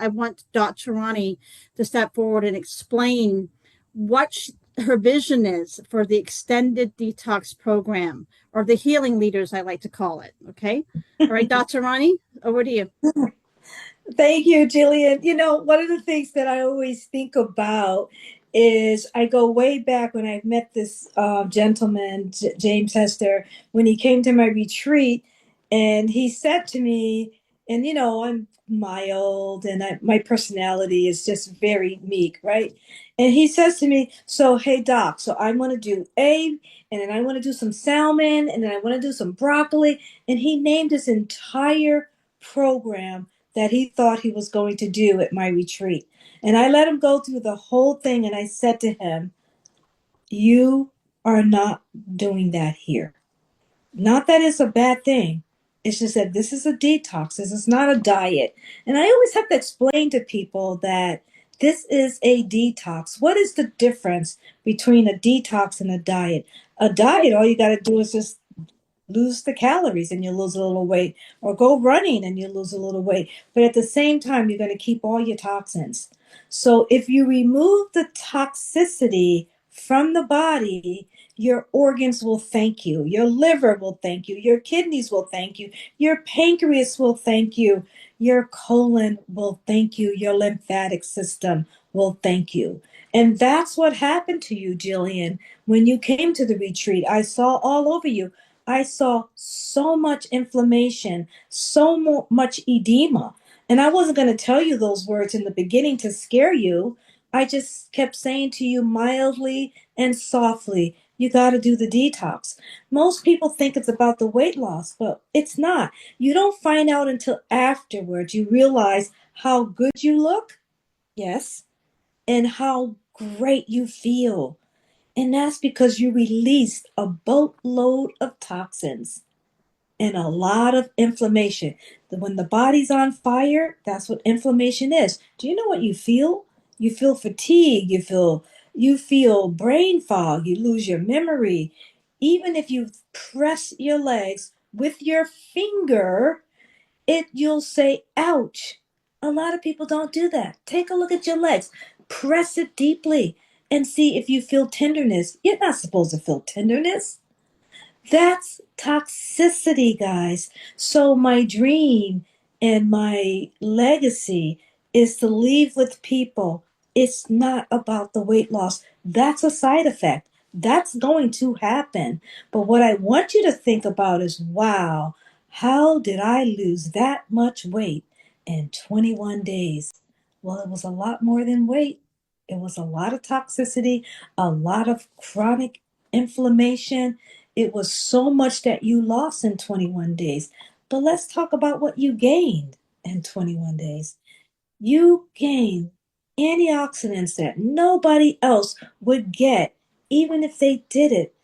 I want Dr. Roni to step forward and explain what her vision is for the extended detox program, or the healing leaders, I like to call it. Okay. All right, Dr. Roni, over to you. Thank you, Jillian. You know, one of the things that I always think about is I go way back when I met this gentleman, James Hester, when he came to my retreat, and he said to me, and you know, I'm mild and my personality is just very meek, right? And he says to me, so, hey, doc, so I want to do and then I want to do some salmon, and then I want to do some broccoli. And he named his entire program that he thought he was going to do at my retreat. And I let him go through the whole thing. And I said to him, you are not doing that here. Not that it's a bad thing. It's just that this is a detox. This is not a diet. And I always have to explain to people that this is a detox. What is the difference between a detox and a diet? A diet, all you got to do is just lose the calories and you lose a little weight, or go running and you lose a little weight. But at the same time, you're going to keep all your toxins. So if you remove the toxicity from the body, your organs will thank you. Your liver will thank you. Your kidneys will thank you. Your pancreas will thank you. Your colon will thank you. Your lymphatic system will thank you. And that's what happened to you, Jillian. When you came to the retreat, I saw all over you. I saw so much inflammation, so much edema. And I wasn't going to tell you those words in the beginning to scare you. I just kept saying to you mildly and softly, you got to do the detox. Most people think it's about the weight loss, but it's not. You don't find out until afterwards. You realize how good you look, yes, and how great you feel. And that's because you released a boatload of toxins and a lot of inflammation. When the body's on fire, that's what inflammation is. Do you know what you feel? You feel fatigue, you feel brain fog, you lose your memory. Even if you press your legs with your finger, you'll say ouch. A lot of people don't do that. Take a look at your legs. Press it deeply and see if you feel tenderness. You're not supposed to feel tenderness. That's toxicity, guys. So my dream and my legacy is to leave with people. It's not about the weight loss. That's a side effect. That's going to happen. But what I want you to think about is, wow, how did I lose that much weight in 21 days? Well, it was a lot more than weight. It was a lot of toxicity, a lot of chronic inflammation. It was so much that you lost in 21 days. But let's talk about what you gained in 21 days. You gained antioxidants that nobody else would get, even if they did it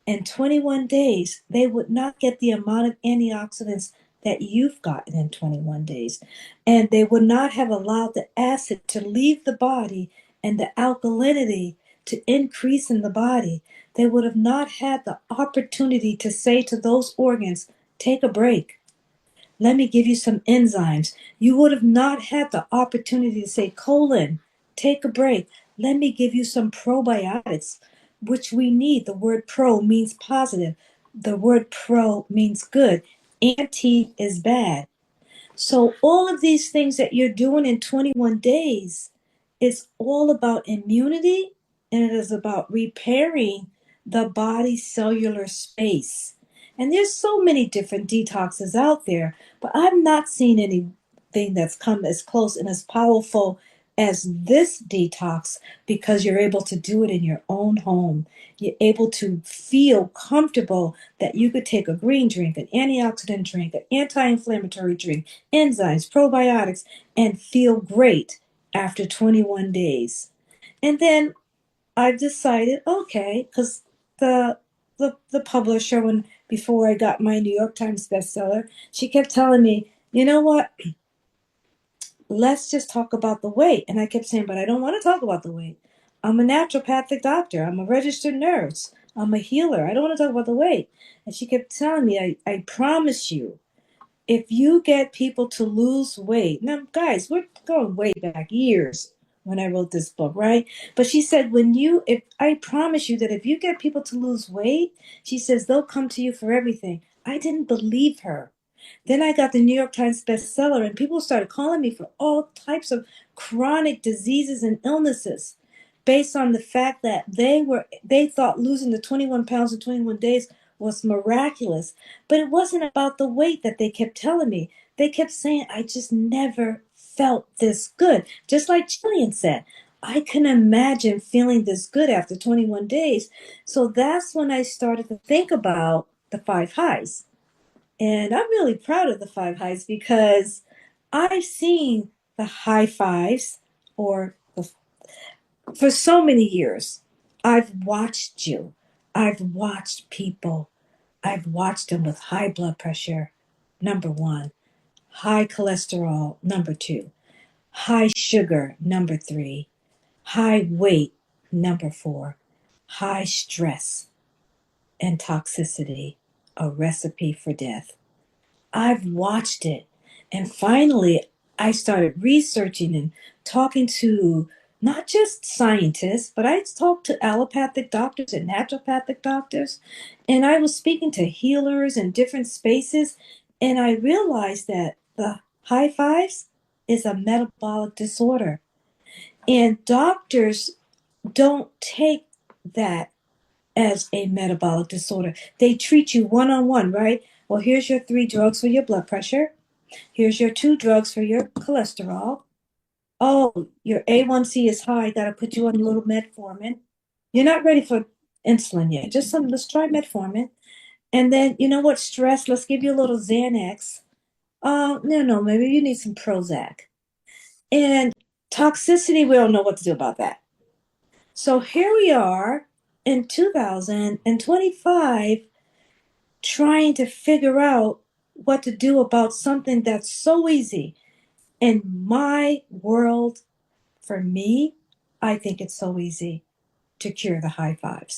in 21 days. They would not get the amount of antioxidants that you've gotten in 21 days. And they would not have allowed the acid to leave the body and the alkalinity to increase in the body. They would have not had the opportunity to say to those organs, take a break. Let me give you some enzymes. You would have not had the opportunity to say, colon, take a break. Let me give you some probiotics, which we need. The word pro means positive. The word pro means good. Anti is bad. So all of these things that you're doing in 21 days is all about immunity, and it is about repairing the body's cellular space. And there's so many different detoxes out there, but I've not seen anything that's come as close and as powerful as this detox, because you're able to do it in your own home. You're able to feel comfortable that you could take a green drink, an antioxidant drink, an anti-inflammatory drink, enzymes, probiotics, and feel great after 21 days. And then I've decided, okay, because the publisher, when before I got my New York Times bestseller, she kept telling me, you know what? Let's just talk about the weight. And I kept saying, but I don't want to talk about the weight. I'm a naturopathic doctor. I'm a registered nurse. I'm a healer. I don't want to talk about the weight. And she kept telling me, I promise you, if you get people to lose weight, now, guys, we're going way back years when I wrote this book, right? But she said, if I promise you that if you get people to lose weight, she says they'll come to you for everything. I didn't believe her. Then I got the New York Times bestseller, and people started calling me for all types of chronic diseases and illnesses based on the fact that they thought losing the 21 pounds in 21 days was miraculous. But it wasn't about the weight that they kept telling me. They kept saying, I just never felt this good. Just like Jillian said, I can imagine feeling this good after 21 days. So that's when I started to think about the five highs. And I'm really proud of the five highs because I've seen the high fives or for so many years. I've watched you. I've watched people. I've watched them with high blood pressure, number one, high cholesterol, number two, high sugar, number three, high weight, number four, high stress and toxicity, a recipe for death. I've watched it. And finally, I started researching and talking to not just scientists, but I talked to allopathic doctors and naturopathic doctors. And I was speaking to healers in different spaces. And I realized that the high fives is a metabolic disorder. And doctors don't take that as a metabolic disorder. They treat you one on one, right? Well, here's your three drugs for your blood pressure. Here's your two drugs for your cholesterol. Oh, your A1C is high. Got to put you on a little metformin. You're not ready for insulin yet. Just some, let's try metformin. And then, you know what? Stress, let's give you a little Xanax. No, maybe you need some Prozac. And toxicity, we don't know what to do about that. So here we are in 2025 trying to figure out what to do about something that's so easy. In my world, for me, I think it's so easy to cure the high fives.